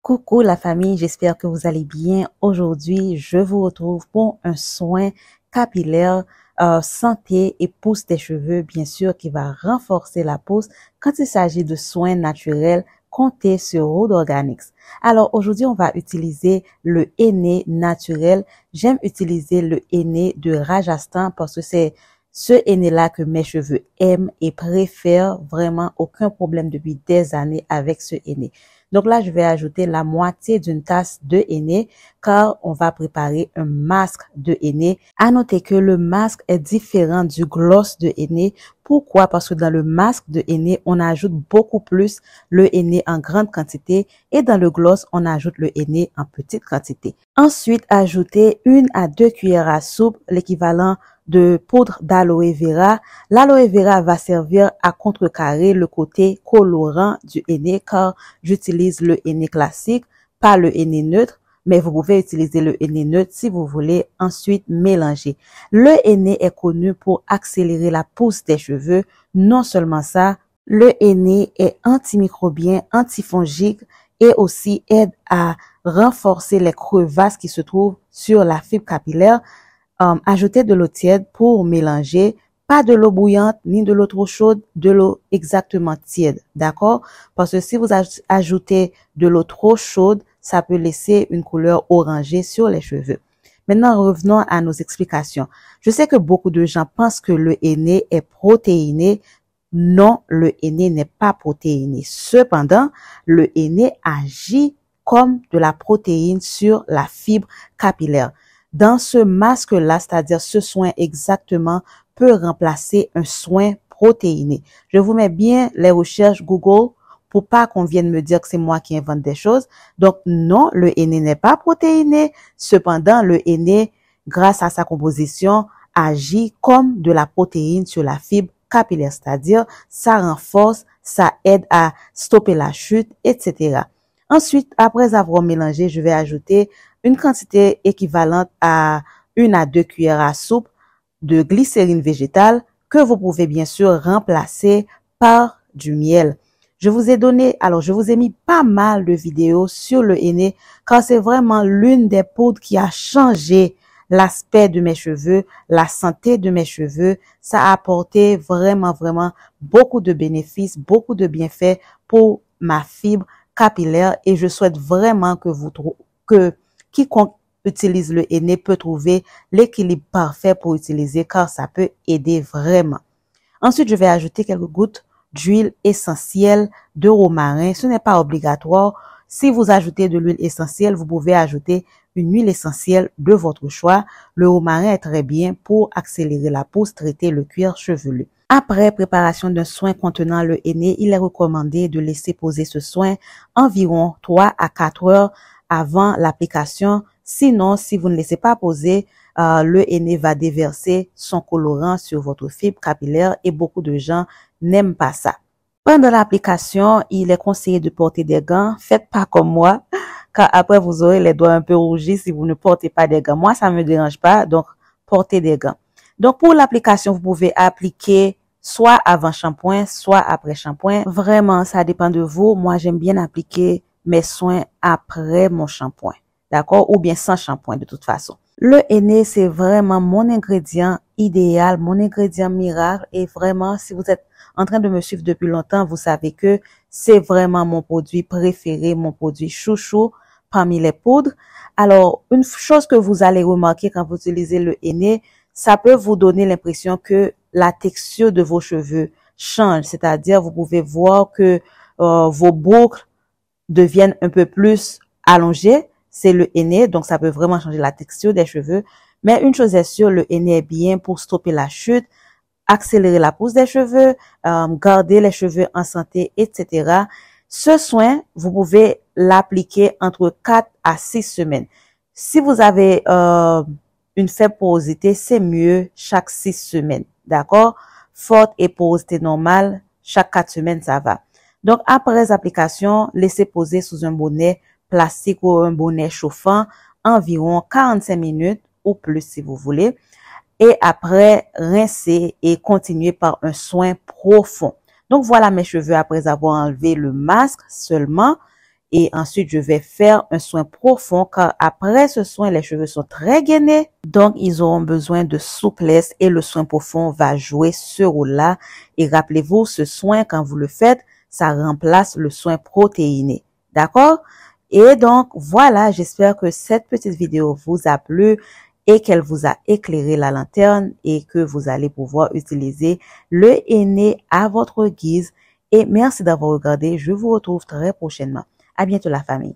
Coucou la famille, j'espère que vous allez bien. Aujourd'hui, je vous retrouve pour un soin capillaire, santé et pousse des cheveux, bien sûr, qui va renforcer la pousse. Quand il s'agit de soins naturels, comptez sur Rhode Organics. Alors aujourd'hui, on va utiliser le henné naturel. J'aime utiliser le henné de Rajasthan parce que c'est ce henné-là que mes cheveux aiment et préfèrent. Vraiment aucun problème depuis des années avec ce henné. Donc là, je vais ajouter la moitié d'une tasse de henné car on va préparer un masque de henné. À noter que le masque est différent du gloss de henné. Pourquoi? Parce que dans le masque de henné, on ajoute beaucoup plus le henné en grande quantité et dans le gloss, on ajoute le henné en petite quantité. Ensuite, ajoutez 1 à 2 cuillères à soupe, l'équivalent de poudre d'aloe vera. L'aloe vera va servir à contrecarrer le côté colorant du henné car j'utilise le henné classique, pas le henné neutre, mais vous pouvez utiliser le henné neutre si vous voulez ensuite mélanger. Le henné est connu pour accélérer la pousse des cheveux. Non seulement ça, le henné est antimicrobien, antifongique et aussi aide à renforcer les crevasses qui se trouvent sur la fibre capillaire. Ajoutez de l'eau tiède pour mélanger, pas de l'eau bouillante ni de l'eau trop chaude, de l'eau exactement tiède, d'accord? Parce que si vous ajoutez de l'eau trop chaude, ça peut laisser une couleur orangée sur les cheveux. Maintenant, revenons à nos explications. Je sais que beaucoup de gens pensent que le henné est protéiné. Non, le henné n'est pas protéiné. Cependant, le henné agit comme de la protéine sur la fibre capillaire. Dans ce masque-là, c'est-à-dire ce soin exactement, peut remplacer un soin protéiné. Je vous mets bien les recherches Google pour pas qu'on vienne me dire que c'est moi qui invente des choses. Donc non, le henné n'est pas protéiné. Cependant, le henné, grâce à sa composition, agit comme de la protéine sur la fibre capillaire, c'est-à-dire ça renforce, ça aide à stopper la chute, etc. Ensuite, après avoir mélangé, je vais ajouter une quantité équivalente à 1 à 2 cuillères à soupe de glycérine végétale que vous pouvez bien sûr remplacer par du miel. Je vous ai mis pas mal de vidéos sur le henné car c'est vraiment l'une des poudres qui a changé l'aspect de mes cheveux, la santé de mes cheveux. Ça a apporté vraiment beaucoup de bénéfices, beaucoup de bienfaits pour ma fibre capillaire et je souhaite vraiment que quiconque utilise le henné peut trouver l'équilibre parfait pour utiliser car ça peut aider vraiment. Ensuite, je vais ajouter quelques gouttes d'huile essentielle de romarin. Ce n'est pas obligatoire. Si vous ajoutez de l'huile essentielle, vous pouvez ajouter une huile essentielle de votre choix. Le romarin est très bien pour accélérer la pousse, traiter le cuir chevelu. Après préparation d'un soin contenant le henné, il est recommandé de laisser poser ce soin environ 3 à 4 heures avant l'application. Sinon, si vous ne laissez pas poser, le henné va déverser son colorant sur votre fibre capillaire et beaucoup de gens n'aiment pas ça. Pendant l'application, il est conseillé de porter des gants. Faites pas comme moi, car après vous aurez les doigts un peu rougis si vous ne portez pas des gants. Moi, ça me dérange pas, donc portez des gants. Donc pour l'application, vous pouvez appliquer soit avant shampoing, soit après shampoing. Vraiment, ça dépend de vous. Moi, j'aime bien appliquer mes soins après mon shampoing. D'accord? Ou bien sans shampoing de toute façon. Le henné, c'est vraiment mon ingrédient idéal, mon ingrédient miracle. Et vraiment, si vous êtes en train de me suivre depuis longtemps, vous savez que c'est vraiment mon produit préféré, mon produit chouchou parmi les poudres. Alors, une chose que vous allez remarquer quand vous utilisez le henné, ça peut vous donner l'impression que la texture de vos cheveux change. C'est-à-dire, vous pouvez voir que vos boucles deviennent un peu plus allongées. C'est le henné, donc ça peut vraiment changer la texture des cheveux. Mais une chose est sûre, le henné est bien pour stopper la chute, accélérer la pousse des cheveux, garder les cheveux en santé, etc. Ce soin, vous pouvez l'appliquer entre 4 à 6 semaines. Si vous avez une faible porosité, c'est mieux chaque 6 semaines, d'accord? Forte et porosité normale, chaque 4 semaines, ça va. Donc, après application, laissez poser sous un bonnet plastique ou un bonnet chauffant environ 45 minutes ou plus si vous voulez. Et après, rincer et continuer par un soin profond. Donc voilà mes cheveux après avoir enlevé le masque seulement. Et ensuite, je vais faire un soin profond car après ce soin, les cheveux sont très gainés. Donc, ils auront besoin de souplesse et le soin profond va jouer ce rôle-là. Et rappelez-vous, ce soin, quand vous le faites, ça remplace le soin protéiné. D'accord? Et donc, voilà, j'espère que cette petite vidéo vous a plu et qu'elle vous a éclairé la lanterne et que vous allez pouvoir utiliser le henné à votre guise. Et merci d'avoir regardé. Je vous retrouve très prochainement. À bientôt la famille.